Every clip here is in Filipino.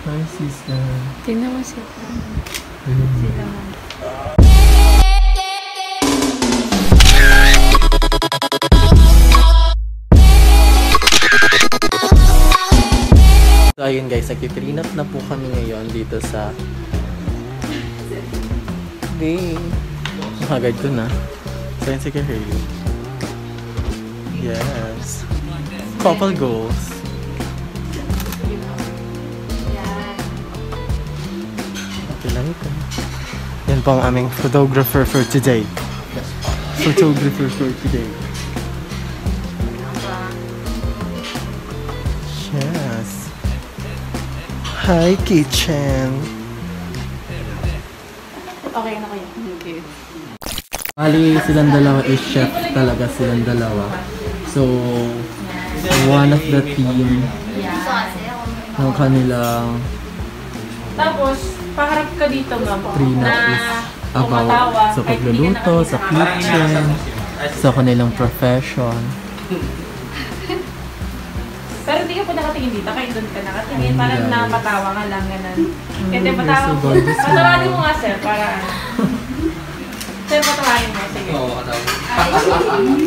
Hi, sister. Tingnan mo sila. Sila man. So ayun guys, nagpiprenup na po kami ngayon dito sa nakagad ko na. So yun, sige, hear you. Yes. Couple goals. Okay lang ito. Yan po ang aming photographer for today. Photographer for today. Yes. Hi, kitchen. Okay na kayo. Okay. Bali, silang dalawa is chef talaga, silang dalawa. So, one of the team ng kanilang Tapos, paharap ka dito, ma'am. prenup is about sa pagluluto, sa kitchen, sa kanilang profession. Pero hindi ka po nakatingin dito, kahit doon ka nakatingin. Parang napatawa ka lang, ganun. Kaya patawa so po. Patawarin mo nga, sir, para sir, patawarin mo. Sige. Oo, patawarin.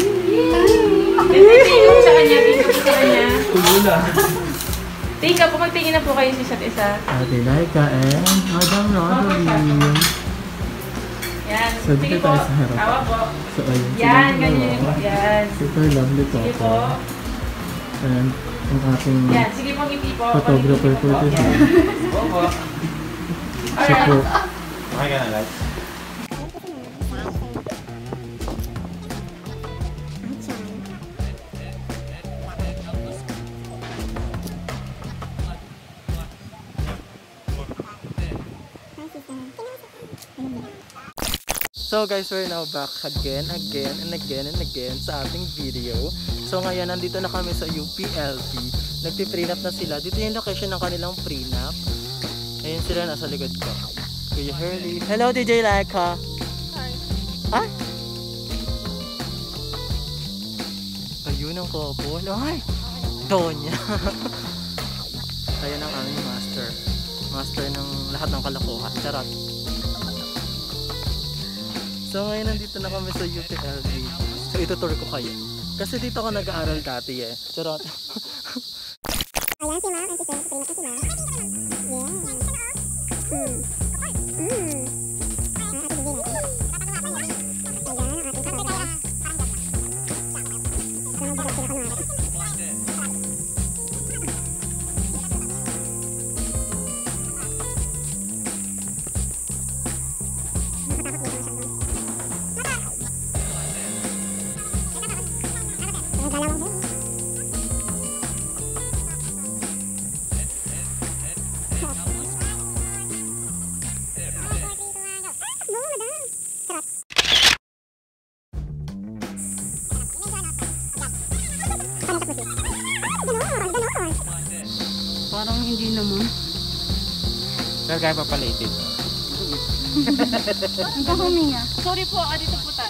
Tingin mo sa kanya, tingin mo sa kanya. Tingin ka po, magtingin na po kayo sa isa't isa. Ate Laika and Madam Rodeline. Yan, So, sige dito po. tayo sa harap. Tawa po. So, ayun. Yan, silang ganyan dalawa. po. Yan. Super lovely po Sige ako. po. And ang ating Yan, sige po, ngiti po. photographer for today. Opo. Siya po. Okay ka na, like? So guys, we're now back again and again sa ating video. So ngayon, nandito na kami sa UPLB. Nagpi-prenup na sila. Dito yung location ng kanilang prenup. Ayun sila, nasa likod ko. Kuya Hurley. Hello, DJ Laika. Hi. Ha? Ayun ang couple. Ay! Donya. Ayan ang aming master. Master ng lahat ng kalokohan. Charot. So ngayon nandito na kami sa UPLB. So itutour ko kayo. Kasi dito ako nag-aaral dati eh. Charot. Ayan si ma'am, ang sisira sa sila. Parang hindi naman. Pero kaya papalitin. Ang huminga. Sorry po, dito po tayo.